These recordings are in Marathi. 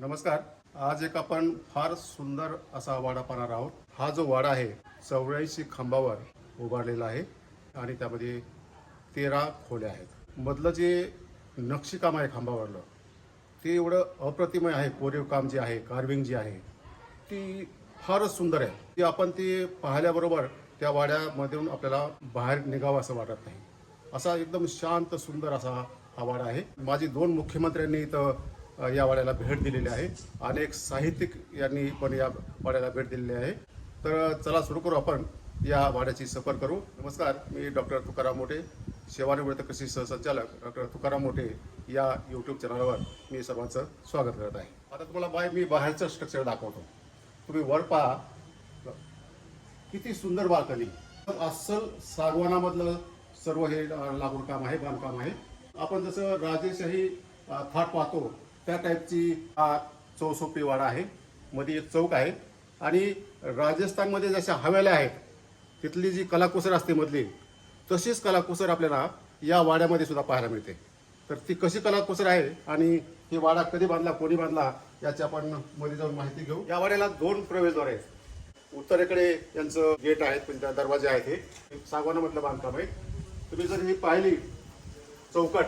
नमस्कार. आज एक आपण फार सुंदर असा वाडा पाहणार आहोत. हा जो वाडा आहे 84 खांबावर उभारलेला आहे आणि त्यामध्ये 13 खोल्या आहेत. मधलं जे नक्षीकाम आहे खांबावरलं ते एवढं अप्रतिम आहे. कोरीव काम जे आहे, कार्विंग जी आहे ती फारच सुंदर आहे. ती आपण ती पाहिल्याबरोबर त्या वाड्यामधून आपल्याला बाहेर निघावं असं वाटत नाही. असा एकदम शांत सुंदर असा हा वाडा आहे. माझी 2 मुख्यमंत्र्यांनी इथं या वाड्याला भेट दिलेली आहे. अनेक साहित्यिक यांनी पण या वाड्याला भेट दिलेली आहे. तर चला सुरू करू, आपण या वाड्याची सफर करू. नमस्कार, मी डॉक्टर तुकाराम मोठे, सेवानिवृत्त कृषी सहसंचालक डॉक्टर तुकाराम मोठे या यूट्यूब चॅनलवर मी सर्वांचं स्वागत करत आहे. आता तुम्हाला मी बाहेरचं स्ट्रक्चर दाखवतो. तुम्ही वर पहा, किती सुंदर बाल्कनी. अस्सल सागवानामधलं सर्व हे लागून काम आहे, बांधकाम आहे. आपण जसं राजेशाही थाट पाहतो त्या टाईपची हा चौसोपी वाडा आहे. मध्ये एक चौक आहे आणि राजस्थानमध्ये जशा हवेल्या आहेत तिथली जी कलाकुसर असते मधली, तशीच कलाकुसर आपल्याला या वाड्यामध्ये सुद्धा पाहायला मिळते. तर ती कशी कलाकुसर आहे आणि हे वाडा कधी बांधला, कोणी बांधला, याची आपण मध्ये जाऊन माहिती घेऊ. या वाड्याला 2 प्रवेशद्वार आहेत. उत्तरेकडे यांचं गेट आहेत, पण त्या दरवाजे आहेत. हे सागवानामधलं बांधकाम आहे. तुम्ही जर ही पाहिली चौकट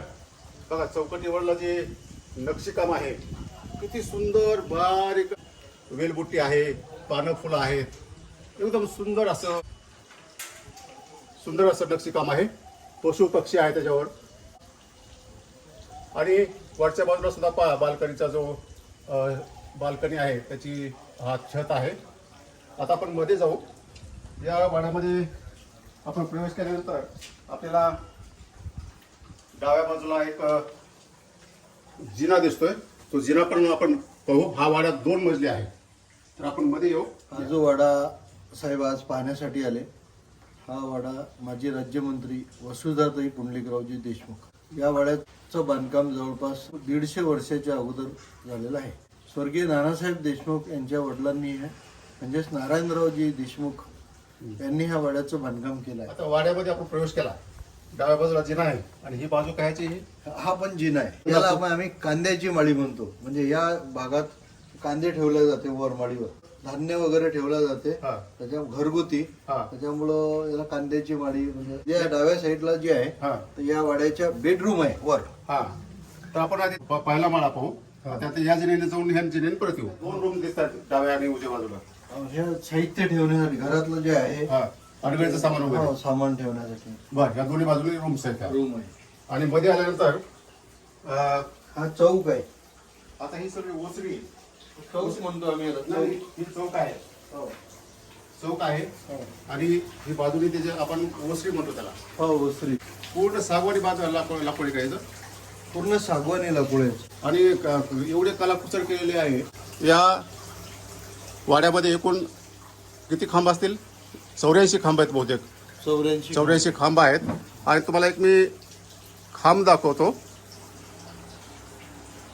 बघा, चौकटीवरलं जे नक्षीकाम आहे किती सुंदर, बारीक वेलबुट्टी आहे, पानं फुलं आहेत. एकदम सुंदर असं नक्षीकाम आहे. पशु पक्षी आहे त्याच्यावर. आणि वरच्या बाजूला सुद्धा पहा, बाल्कनीचा जो बाल्कनी आहे त्याची हा छत आहे. आता आपण मध्ये जाऊ. या वाड्यामध्ये आपण प्रवेश केल्यानंतर आपल्याला डाव्या बाजूला एक जिना दिसतोय. तो जिना पण आपण पाहू. हा वाडा 2 मजली आहे. तर आपण मध्ये येऊ. हा जो वाडा साहेब आज पाहण्यासाठी आले, हा वाडा माजी राज्यमंत्री वसुधाताई पुंडलिकरावजी देशमुख या वाड्याचं बांधकाम जवळपास 150 वर्षाच्या अगोदर झालेलं आहे. स्वर्गीय नानासाहेब देशमुख यांच्या वडिलांनी म्हणजेच नारायणरावजी देशमुख यांनी ह्या वाड्याचं बांधकाम केलं आहे. आता वाड्यामध्ये आपण प्रवेश केला. डाव्या बाजूला जिना आहे आणि ही बाजू कायची? हा पण जिना आहे. याला आम्ही कांद्याची माळी म्हणतो. म्हणजे या भागात कांदे ठेवले जाते, वर माळीवर धान्य वगैरे ठेवलं जाते, त्याच्या घरगुती. त्याच्यामुळं याला कांद्याची माळी म्हणजे. या डाव्या साईडला जी आहे तर या वाड्याच्या बेडरूम आहे वर. तर आपण आधी पहिला माळा पाहू. त्यात या जिनेने जाऊन ह्या जिनेने परत येऊ. 2 रूम दिसतात डाव्या आणि उजव्या बाजूला. हे साहित्य ठेवण्यासाठी घरातलं जे आहे अडगळीचं सामान वगैरे सामान ठेवण्यासाठी. बरं, या दोन्ही बाजूने रूम्स आहेत. रूम आहे. आणि मध्ये आल्यानंतर हा चौक आहे. आता ही सगळी ओसरी चौक म्हणतो आम्ही याला. ही चौक आहे. चौक आहे आणि ही बाजूने त्याचे आपण ओसरी म्हणतो त्याला. हो, ओसरी. पूर्ण सागवानी बाजू लाकडी करायचं, पूर्ण सागवानी लाकूड. आणि एवढे कलाकुसर केलेले आहे. या वाड्यामध्ये एकूण किती खांब असतील? 84 खांब आहेत बहुतेक. 84 खांब आहेत. आणि तुम्हाला एक मी खांब दाखवतो.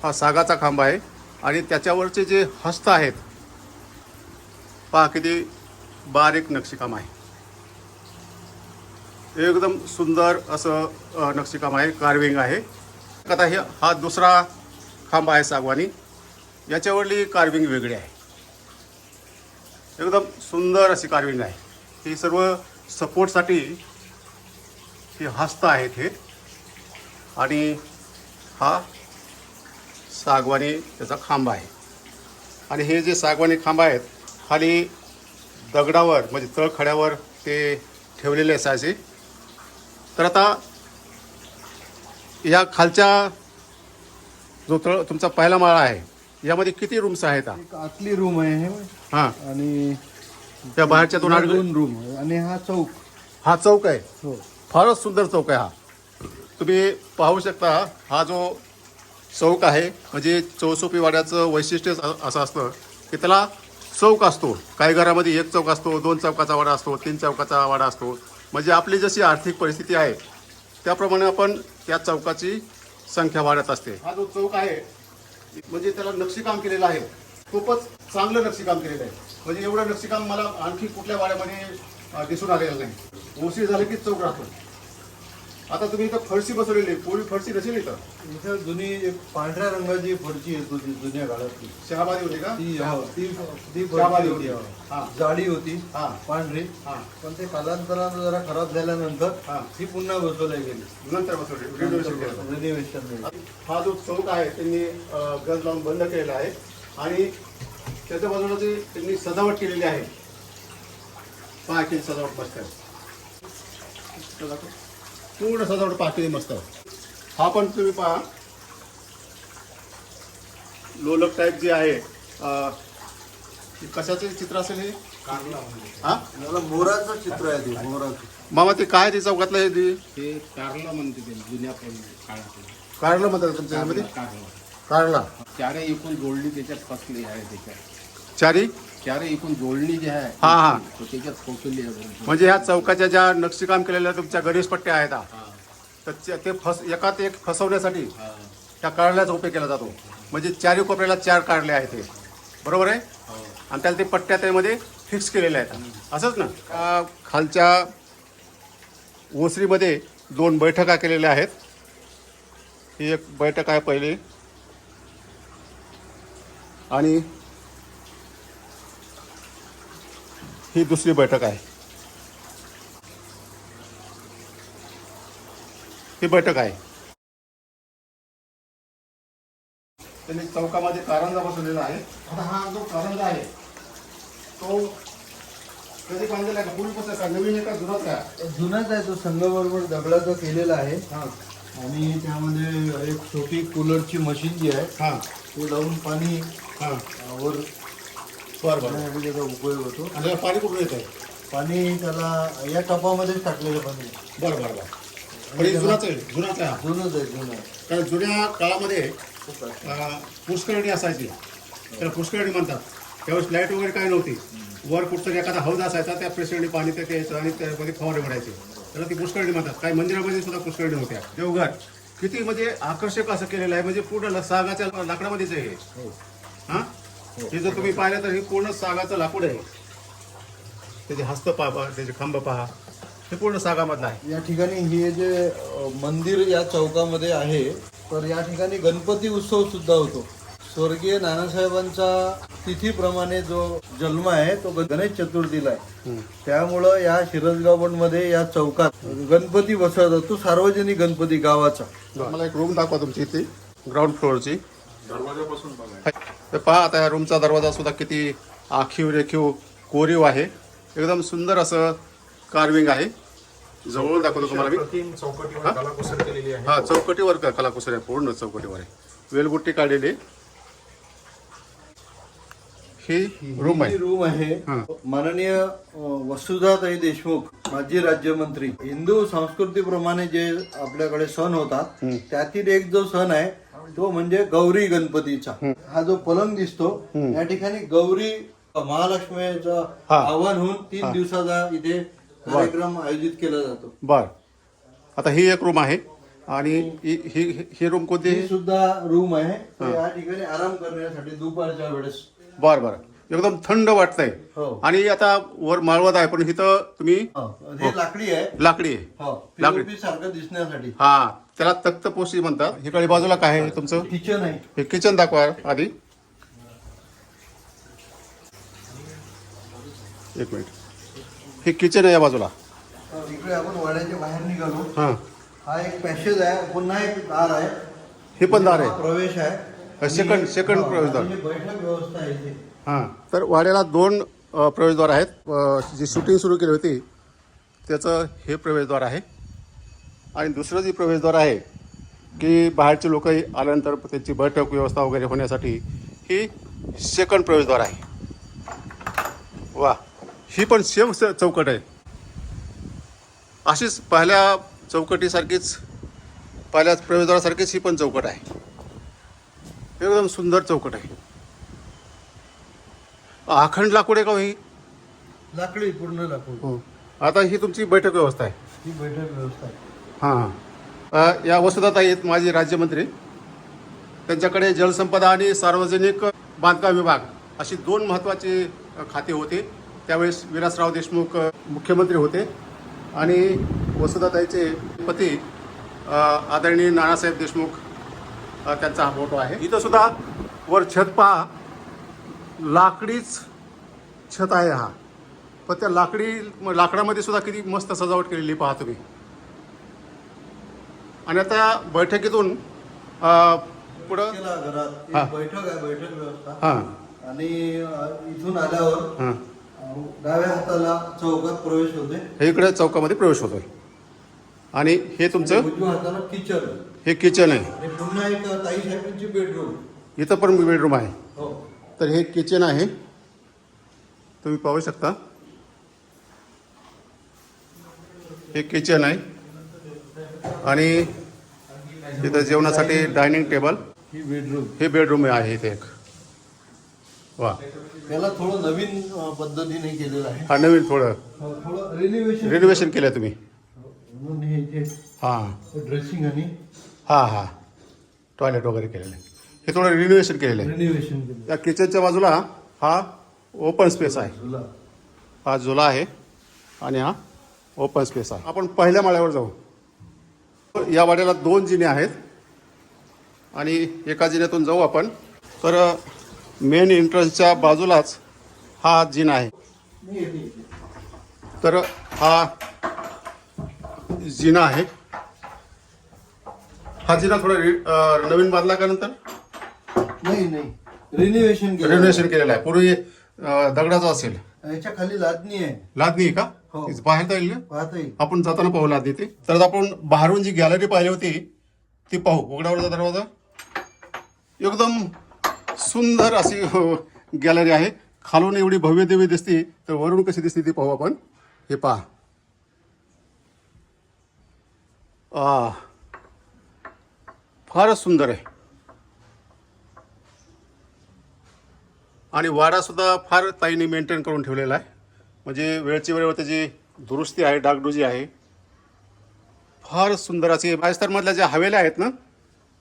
हा सागाचा खांब आहे आणि त्याच्यावरचे जे हस्त आहेत पहा, किती बारीक नक्षीकाम आहे. एकदम सुंदर असं नक्षीकाम आहे, कार्विंग आहे. आता हा दुसरा खांब आहे सागवानी. याच्यावरली कार्विंग वेगळी आहे. एकदम सुंदर अशी कार्विंग आहे. ही सर्व सपोर्टसाठी हे हस्त आहेत हे. आणि हा सागवानी त्याचा खांब आहे. आणि हे जे सागवानी खांब आहेत खाली दगडावर म्हणजे तळखड्यावर ते ठेवलेले असायचे. तर आता या खालच्या जो तुमचा पहिला माळा आहे यामध्ये किती रूम्स आहेत? एक आतली रूम आहे आणि त्या बाहेरच्या 2 रूम आहे. आणि हा चौक. हा चौक आहे. हो, फारच सुंदर चौक आहे हा. तुम्ही पाहू शकता. हा जो चौक आहे म्हणजे चौसोपी वाड्याचं वैशिष्ट्य असं असतं की त्याला चौक असतो. काही घरामध्ये 1 चौक असतो, 2 चौकाचा वाडा असतो, 3 चौकाचा वाडा असतो. म्हणजे आपली जशी आर्थिक परिस्थिती आहे त्याप्रमाणे आपण त्या चौकाची संख्या वाढत असते. हा जो चौक आहे म्हणजे त्याला नक्षीकाम केलेलं आहे. खूपच चांगलं नक्षीकाम केलेलं आहे. म्हणजे एवढं नक्षीकाम मला आणखी कुठल्या वाड्यामध्ये दिसून आलेलं नाही. ओसी झालं की चौक राहतो. आता तुम्ही इथं फरशी बसवलेली आहे. पूर्वी फरशी नसेल इथं. इथं जुनी एक पांढऱ्या रंगाची फरची येत होती जुन्या काळातली. शहाबादी होती का? ती शहाबादी फरची होती. होती. हा. जाडी होती हा. पांढरी. हा. पण ते कालांतरानं जरा खराब झाल्यानंतर हा. ती पुन्हा बसवल्या गेली. नंतर बसवली. रिनोव्हेशन केलं. रिनोव्हेशन. हा जो चौक आहे त्यांनी गज लावून बंद केलेला आहे आणि त्याच्या बाजूला जे त्यांनी सजावट केलेली आहे. पहा की सजावट मस्त आहे. पूर्ण सजावट पहा किती मस्त आहे. हा पण तुम्ही पहा लोलक टाईप जे आहे कशाचे चित्र असेल हे? हा मला मोराचं चित्र आहे ते मोराचं. मामा ते काय ते चौकातलं आहे ते कारला म्हणते ते जुन्या काळात कारलं म्हणतात तुमच्या मध्ये कारला कारला चारे एकूण जोडणी त्याच्यात फसली आहे त्याच्यात चारी चारे एकूण जोडणी जी आहे हा, हा. तो त्याच्यात फसवली आहे बरोबर. म्हणजे ह्या चौकाच्या ज्या नक्षीकाम केलेल्या तुमच्या गणेश पट्ट्या आहेत हा, तर ते एकात एक फसवण्यासाठी हा. त्या कारल्याचा उपयोग केला जातो. म्हणजे चारी कोपऱ्याला 4 कारले आहेत ते बरोबर आहे. हो. आणि त्याला ते पट्ट्या त्यामध्ये फिक्स केलेल्या आहेत असंच ना. खालच्या ओसरीमध्ये 2 बैठका केलेल्या आहेत. ही एक बैठक आहे पहिली आणि ही दुसरी बैठक आहे. ही बैठक आहे. त्यांनी चौकामध्ये कारंजा बसवलेला आहे. आता हा जो कारंजा आहे तो कधी बांधलेला आहे का? पूर्वीपासून का नवीन आहे का जुनाच आहे? जुनाच आहे तो संगमरमर दगडाचा केलेला आहे. हा आणि त्यामध्ये एक छोटी कूलरची मशीन जी आहे हा ते लावून पाणी हा वर बरं बरं. करण्यासाठी त्याचा उपयोग होतो. आणि त्याला पाणी कुठून येत आहे? पाणी त्याला या टपामध्येच टाकलेलं पाणी आहे. बरं बरं बरं. पण हे जुनाच आहे जुनाच आहे हा. जुनंच आहे जुनं आहे. कारण जुन्या काळामध्ये पुष्करणी असायची त्याला पुष्करणी म्हणतात. त्यावेळेस लाईट वगैरे काय नव्हती. वर कुठतरी एखादा हौद असायचा त्या प्रेशरने पाणी ते यायचं आणि त्यामध्ये फवारे भरायचे. त्याला ती पुष्करणी म्हणतात. काही मंदिरामध्ये सुद्धा पुष्करणी होत्या. देवघर किती म्हणजे आकर्षक असं केलेलं आहे. म्हणजे पूर्ण सागाच्या लाकडामध्येच आहे हे. हा हे जर तुम्ही पाहिलं तर हे पूर्ण सागाचं लाकूड आहे. त्याचे हस्त पहा त्याचे खांब पहा हे पूर्ण सागामधलं आहे. या ठिकाणी हे जे मंदिर या चौकामध्ये आहे तर या ठिकाणी गणपती उत्सव सुद्धा होतो. स्वर्गीय नानासाहेबांचा तिथीप्रमाणे जो जन्म आहे तो गणेश चतुर्थीला आहे. त्यामुळं या शिरसगावमध्ये या चौकात गणपती बसवतात. तो सार्वजनिक गणपती गावाचा. मला एक रूम दाखवा तुमची इथे ग्राउंड फ्लोअरची. दरवाजापासून बघा. पहा आता या रूमचा दरवाजा सुद्धा किती आखीव रेखीव कोरीव आहे. एकदम सुंदर असं कार्विंग आहे. जवळ दाखवतो तुम्हाला मी. हा चौकटीवर कलाकुसर आहे. पूर्ण चौकटीवर आहे. वेलगुट्टी काढलेली ही रूम आहे. रूम आहे. हा. माननीय वसुधाताई देशमुख माजी राज्यमंत्री. हिंदू संस्कृतीप्रमाणे जे आपल्याकडे सण होतात त्यातील एक जो सण आहे तो म्हणजे गौरी गणपतीचा. हा जो पलंग दिसतो या ठिकाणी गौरी महालक्ष्मीचं हा. आवाहन होऊन 3 दिवसाचा इथे कार्यक्रम आयोजित केला जातो. बर. आता ही एक रूम आहे आणि ही रूम कोणती? ही सुद्धा रूम आहे. तर या ठिकाणी आराम करण्यासाठी दुपारच्या वेळेस. बर बर. एकदम थंड वाटतंय. हो. आणि आता वर माळवत आहे पण इथं तुम्ही हे लाकडी आहे. लाकडी आहे. हो. लाकडी. POP सारखं दिसण्यासाठी. हा त्याला तख्तपोशी म्हणतात. इकडे बाजूला काय आहे तुमचं? किचन आहे. हे किचन दाखवा आधी. एक मिनिट. हे किचन आहे या बाजूला. इकडे आपण वाड्याच्या बाहेर निघालो. हा हा एक पॅसेज आहे. पुन्हा एक दार आहे. हे पण दार हा आहे. प्रवेश आहे. सेकंड प्रवेशद्वार. म्हणजे बैठक व्यवस्था आहे इथे. हां तर वाड्याला 2 प्रवेशद्वार आहेत. जी शूटिंग सुरू केली होती त्याचं हे प्रवेशद्वार आहे. आणि दुसरं जे प्रवेशद्वार आहे की बाहेरचे लोक आल्यानंतर त्यांची बैठक व्यवस्था वगैरे होण्यासाठी ही सेकंड प्रवेशद्वार आहे. वा. ही पण सेम चौकट आहे. अशीच पहिल्या चौकटीसारखीच पहिल्या प्रवेशद्वारासारखीच ही पण चौकट आहे. एकदम सुंदर चौकट आहे. अखंड लाकूड आहे का ही? लाकडी पूर्ण लाकूड. हो. आता ही तुमची बैठक व्यवस्था आहे. ही बैठक व्यवस्था आहे. हां या वसुधाताई आहेत माजी राज्यमंत्री. त्यांच्याकडे जलसंपदा आणि सार्वजनिक बांधकाम विभाग अशी 2 महत्त्वाची खाते होते. त्यावेळेस विलासराव देशमुख मुख्यमंत्री होते आणि वसुधाताईचे पती आदरणीय नानासाहेब देशमुख त्यांचा हा फोटो आहे. इथं सुद्धा वर छत पहा, लाकडीच छत आहे हा. पण त्या लाकडामध्ये सुद्धा किती मस्त सजावट केलेली पहा तुम्ही. आणि आता बैठकीतून पुढं केला घरात हा. एक बैठक आहे, बैठक व्यवस्था. हां आणि इथून आल्यावर हां डाव्या हाताला चौकात प्रवेश होते. हे इकडे चौकामध्ये प्रवेश होतोय. आणि हे तुमचं उजव्या हाताला किचन हे किचन आहे. आणि पुन्हा एक ताई साहेबांची बेडरूम. इथं पण बेडरूम आहे. हो. तर हे किचन आहे, तुम्ही पाहू शकता. हे किचन आहे आणि इथं जेवणासाठी डायनिंग टेबल. ही बेडरूम. हे बेडरूम आहे इथे एक. वा, त्याला थोडं नवीन पद्धतीने केलेलं आहे. हा नवीन थोडं थोडं रिनोव्हेशन रिनोव्हेशन केलं तुम्ही. म्हणून हे इथे हां ड्रेसिंग आणि हां टॉयलेट वगैरे केलेलं आहे. हे थोडं रिनोव्हेशन केलेलं आहे. रिनोव्हेशन केलं. त्या किचनच्या बाजूला हा ओपन स्पेस आहे. झुला. हा झुला आहे आणि हा ओपन स्पेस आहे. आपण पहिल्या माळ्यावर जाऊ. या वाड्याला 2 जिने आहेत आणि एका जिन्यातून जाऊ आपण. तर मेन एंट्रन्सच्या बाजूलाच हा जिना आहे. नाही, येते, येते. तर हा जिना आहे. हा जिना थोडा नवीन बांधला का नंतर नाही रिनोव्हेशन केलं. रिनोव्हेशन केलेला आहे. पूर्वी दगडाचा असेल. याच्या खाली लादणी आहे. लादणी आहे का? हो. पाहता येईल ना? पाहता येईल. आपण जाताना पाहू लादणी ते. तर आपण बाहेरून जी गॅलरी पाहिली होती ती पाहू. उघडावरचा दरवाजा एकदम सुंदर अशी गॅलरी आहे. खालून एवढी भव्य दिव्य दिसते, तर वरून कशी दिसते ती पाहू आपण. हे पहा, फारच सुंदर आहे. आणि वाडा सुद्धा फार ताईने मेंटेन करून ठेवलेला आहे. म्हणजे वेळची वेळेवर त्याची दुरुस्ती आहे, डागडुजी आहे. फार सुंदर अशी राजस्थानमधल्या ज्या हवेल्या आहेत ना,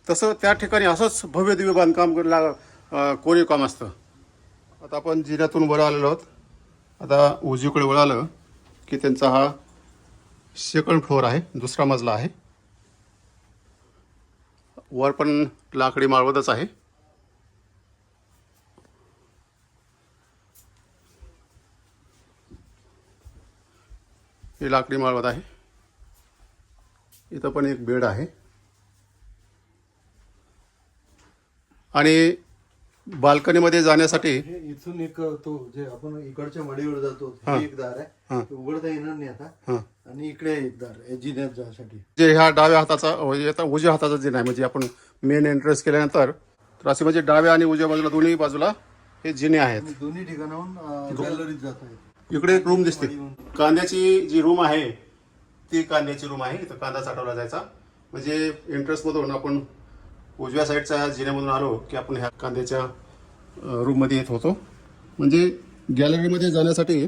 तसं त्या ठिकाणी असंच भव्य दिव्य बांधकाम कोरीव काम असतं. आता आपण जिन्यातून वर आलेलो आहोत. आता उजवीकडे वळालं की त्यांचा हा 2nd फ्लोअर आहे, 2रा मजला आहे. वर पण लाकडी माळवतच आहे. ही लाकडी माळवत आहे. इथं पण एक बेड आहे. आणि बाल्कनीमध्ये जाण्यासाठी हे इथून एक तो जे आपण इकडच्या मडीवर जातो हा. हे एक दार हा. आहे. ते उघडता येणार नाही आता. हां आणि इकडे एक दार आहे जिन्यात जाण्यासाठी. जे ह्या डाव्या हाताचा आता उजव्या हाताचा जिना आहे. म्हणजे आपण मेन एंट्रन्स केल्यानंतर तर असे म्हणजे डाव्या आणि उजव्या बाजूला दोन्ही बाजूला हे जिने आहेत. आणि दोन्ही ठिकाणाहून गॅलरीत जात आहे. इकडे एक रूम दिसते. कांद्याची जी रूम आहे ती कांद्याची रूम आहे. इथं कांदा साठवला जायचा. म्हणजे एंट्रन्समधून आपण उजव्या साईडच्या जिन्यामधून आलो की आपण ह्या कांद्याच्या रूममध्ये येत होतो. म्हणजे गॅलरीमध्ये जाण्यासाठी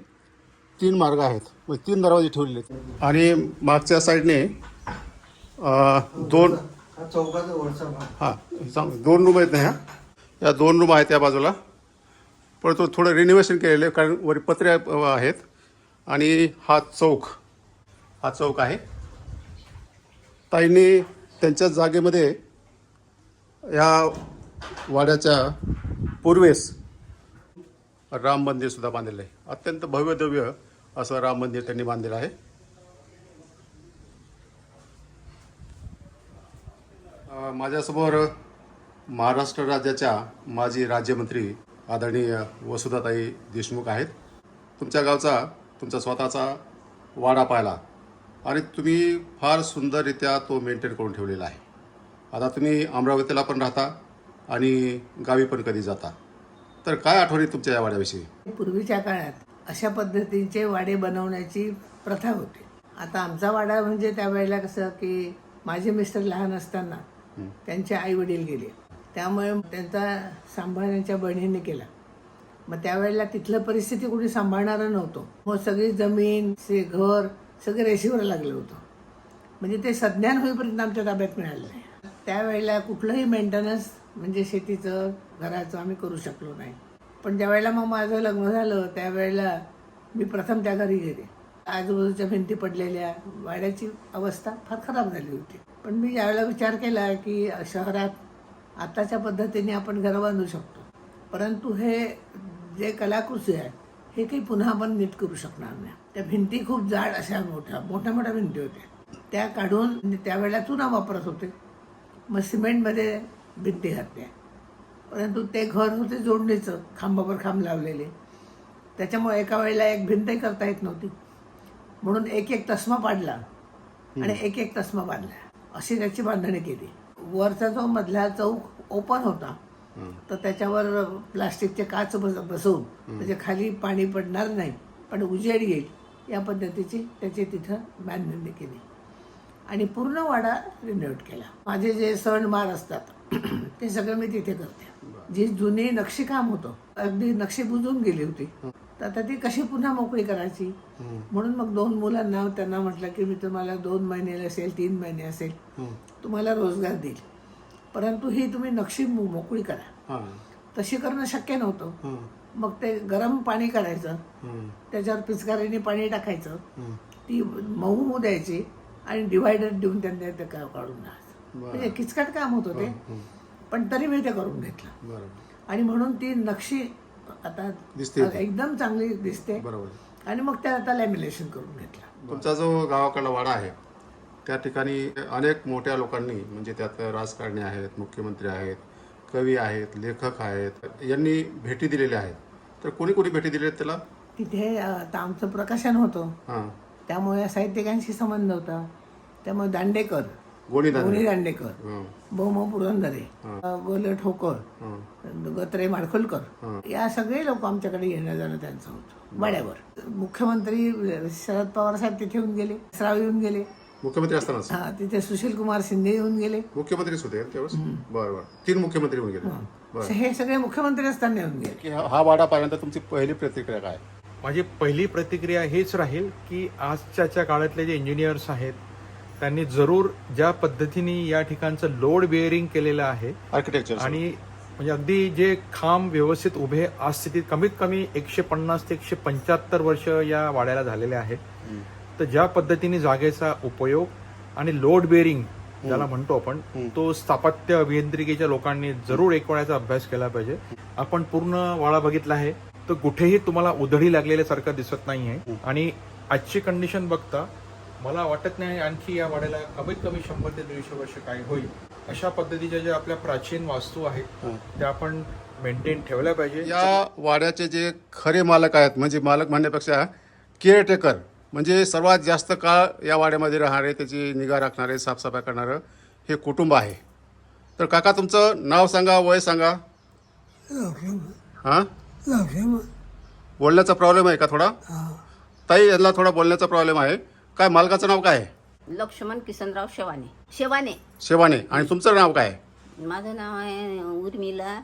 3 मार्ग आहेत. म्हणजे 3 दरवाजे ठेवलेले आहेत. आणि मागच्या साईडने 2 हा चौकाचा वरचा भाग. 2 रूम आहेत ना ह्या. या 2 रूम आहेत त्या बाजूला. पण तो थोडं रिनोव्हेशन केलेलं आहे, कारण वर पत्रे आहेत. आणि हा चौक आहे. ताईंनी त्यांच्या जागेमध्ये या वाड्याच्या पूर्वेस राम मंदिर सुद्धा बांधलेलं आहे. अत्यंत भव्य दिव्य असं राम मंदिर त्यांनी बांधलेलं आहे. माझ्यासमोर महाराष्ट्र राज्याच्या माजी राज्यमंत्री आदरणीय वसुधाताई देशमुख आहेत. तुमच्या गावचा तुमचा स्वतःचा वाडा पाहिला आणि तुम्ही फार सुंदररित्या तो मेंटेन करून ठेवलेला आहे. आता तुम्ही अमरावतीला पण राहता आणि गावी पण कधी जाता, तर काय आठवणी तुमच्या या वाड्याविषयी? पूर्वीच्या काळात अशा पद्धतीचे वाडे बनवण्याची प्रथा होती. आता आमचा वाडा म्हणजे त्यावेळेला कसं की माझे मिस्टर लहान असताना त्यांचे आई वडील गेले, त्यामुळे त्यांचा सांभाळण्याच्या बहिणीने केला. मग त्यावेळेला तिथलं परिस्थिती कुणी सांभाळणारं नव्हतं. मग सगळी जमीन घर सगळं रेशीवर लागलं होतं. म्हणजे ते सज्ञान होईपर्यंत आमच्या ताब्यात मिळालं नाही. त्यावेळेला कुठलंही मेंटेनन्स म्हणजे शेतीचं घराचं आम्ही करू शकलो नाही. पण ज्यावेळेला मग माझं लग्न झालं त्यावेळेला मी प्रथम त्या घरी गेले. आजूबाजूच्या भिंती पडलेल्या, वाड्याची अवस्था फार खराब झाली होती. पण मी ज्यावेळेला विचार केला की शहरात आताच्या पद्धतीने आपण घरं बांधू शकतो, परंतु हे जे कलाकृती आहे हे काही पुन्हा आपण नीट करू शकणार नाही. त्या भिंती खूप जाड अशा मोठ्या मोठ्या भिंती होत्या, त्या काढून त्यावेळेला चुना वापरत होते, मग सिमेंटमध्ये भिंती घातल्या. परंतु ते घर होते जोडणीचं, खांबावर खांब लावलेले, त्याच्यामुळे एका वेळेला एक भिंतही करता येत नव्हती. म्हणून एक एक तस्मा पाडला आणि एक एक तस्मा बांधला, अशी त्याची बांधणी केली. वरचा जो मधला चौक ओपन होता तर त्याच्यावर प्लास्टिकचे काच बसवून म्हणजे खाली पाणी पडणार नाही पण उजेड येईल या पद्धतीची त्याची तिथं बांधणी केली आणि पूर्ण वाडा रिनोव्हेट केला. माझे जे सणवार असतात ते सगळं मी तिथे करते. जी जुनी नक्षीकाम होतं, अगदी नक्षी बुजून गेली होती, तर आता ती कशी पुन्हा मोकळी करायची, म्हणून मग 2 मुलांना त्यांना म्हटलं की मी तुम्हाला 2 महिने असेल 3 महिने असेल तुम्हाला रोजगार देईल, परंतु ही तुम्ही नक्षी मोकळी करा. तशी करणं शक्य नव्हतं. मग ते गरम पाणी करायचं, त्याच्यावर पिचकारीने पाणी टाकायचं, ती मऊ होऊ द्यायची आणि डिवायडर देऊन त्यांना ते काढून द्यायचं. म्हणजे किचकट काम होतं ते, पण तरी मी ते करून घेतलं आणि म्हणून ती नक्षी आता एकदम चांगली दिसते. आणि मग त्या आता लॅमिनेशन करून घेतलं. तुमचा जो गावाकडला वाडा आहे त्या ठिकाणी अनेक मोठ्या लोकांनी म्हणजे त्यात राजकारणी आहेत, मुख्यमंत्री आहेत, कवी आहेत, लेखक आहेत, यांनी भेटी दिलेल्या आहेत. तर कोणी कोणी भेटी दिल्या त्याला? तिथे आता आमचं प्रकाशन होतं, त्यामुळे साहित्यिकांशी संबंध होता. त्यामुळे दांडेकर, गोणी दांडेकर, भौम पुरंदरे, गोले ठोकर, गत्रे माडखोलकर, या सगळे लोक आमच्याकडे येणं जाणं त्यांचं होतं वाड्यावर. मुख्यमंत्री शरद पवार साहेब तिथे येऊन गेले, श्राव येऊन गेले मुख्यमंत्री असताना. हा, तिथे सुशील कुमार शिंदे येऊन गेले, मुख्यमंत्रीच होते त्यावेळेस. बरोबर, 3 मुख्यमंत्री होऊन गेले. हे सगळे मुख्यमंत्री असताना येऊन गेले. हा वाडा पाहिल्यानंतर तुमची पहिली प्रतिक्रिया काय? माझी पहिली प्रतिक्रिया हेच राहील की आजच्या काळातले जे इंजिनियर्स आहेत त्यांनी जरूर ज्या पद्धतीने या ठिकाणचं लोड बेअरिंग केलेलं आहे आर्किटेक्चर आणि म्हणजे अगदी जे खांब व्यवस्थित उभे आज स्थितीत कमीत कमी 150 ते 175 वर्ष या वाड्याला झालेले आहेत. तर ज्या पद्धतीने जागेचा उपयोग आणि लोड बेअरिंग ज्याला म्हणतो आपण तो स्थापत्य अभियांत्रिकीच्या लोकांनी जरूर एक वेळाचा अभ्यास केला पाहिजे. आपण पूर्ण वाडा बघितला आहे तर कुठेही तुम्हाला उधळी लागलेल्यासारखं दिसत नाहीये आणि आजची कंडिशन बघता मला वाटत नाही आणखी या वाड्याला कमीत कमी 100 ते 150 वर्ष काय होईल. अशा पद्धतीच्या ज्या आपल्या प्राचीन वास्तू आहेत त्या आपण मेंटेन ठेवल्या पाहिजे. या वाड्याचे जे खरे मालक आहेत, म्हणजे मालक म्हणण्यापेक्षा केअरटेकर, म्हणजे सर्वात जास्त काळ या वाड्यामध्ये राहणारे, त्याची निगा राखणारे, साफसफाई करणारं हे कुटुंब आहे. तर काका तुमचं नाव सांगा, वय सांगा. हां, बोलण्याचा प्रॉब्लेम आहे का थोडा? ताई, यांना थोडा बोलण्याचा प्रॉब्लेम आहे. काय मालकाचं नाव काय आहे? लक्ष्मण किसनराव शेवाने. शेवाने. आणि तुमचं नाव काय आहे? माझं नाव आहे उर्मिला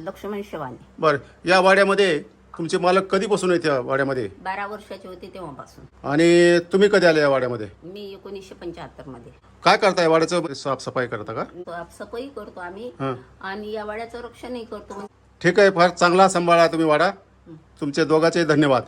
लक्ष्मण शेवाने. बरं, या वाड्यामध्ये तुमचे मालक कधीपासून येते वाड्यामध्ये? 12 वर्षाचे होते तेव्हापासून. आणि तुम्ही कधी आले या वाड्यामध्ये? मी 1975 मध्ये. काय करताय? वाड्याचं साफसफाई करता का? साफसफाई करतो आम्ही आणि या वाड्याचं रक्षणही करतो. ठीक आहे, फार चांगला सांभाळा तुम्ही वाडा. तुमचे दोघांचे धन्यवाद.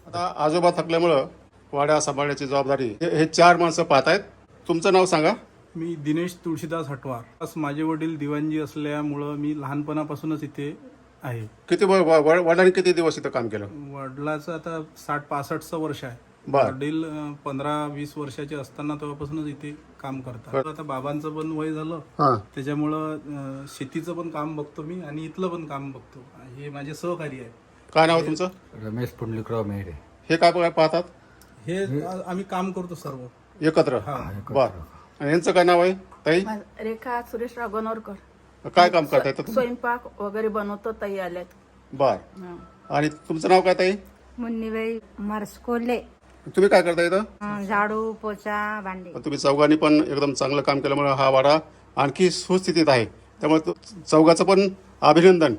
आता आजोबा थकल्यामुळं वाडा सांभाळण्याची जबाबदारी हे 4 माणसं पाहत आहेत. तुमचं नाव सांगा. मी दिनेश तुळशीदास हटवार. माझे वडील दिवाणजी असल्यामुळं मी लहानपणापासूनच इथे आहे. किती वडिलांनी किती दिवस इथं काम केलं? वडिलाचं आता 60-65 वर्ष आहे. वडील 15-20 वर्षाचे असताना तेव्हापासूनच इथे काम करतात. आता बाबांचं पण वय झालं, त्याच्यामुळं शेतीचं पण काम बघतो मी आणि इथलं पण काम बघतो. हे माझे सहकारी आहे. काय नाव तुमचं? रमेश पुंडलिकराव मेहरे. हे काय पाहतात? हे आम्ही काम करतो सर्व एकत्र. बर, आणि यांचं काय नाव आहे ताई? रेखा सुरेशराव गणोरकर. काय काम करताय तुम्ही? स्वयंपाक वगैरे बनवतो ताई आल्यात. बर, आणि तुमचं नाव काय ताई? मुन्नीबाई मरसकोले. तुम्ही काय करता इथं? झाडू पोचा भांडी. तुम्ही चौघांनी पण एकदम चांगलं काम केल्यामुळे हा वाडा आणखी सुस्थितीत आहे. त्यामुळे चौघाचं पण अभिनंदन.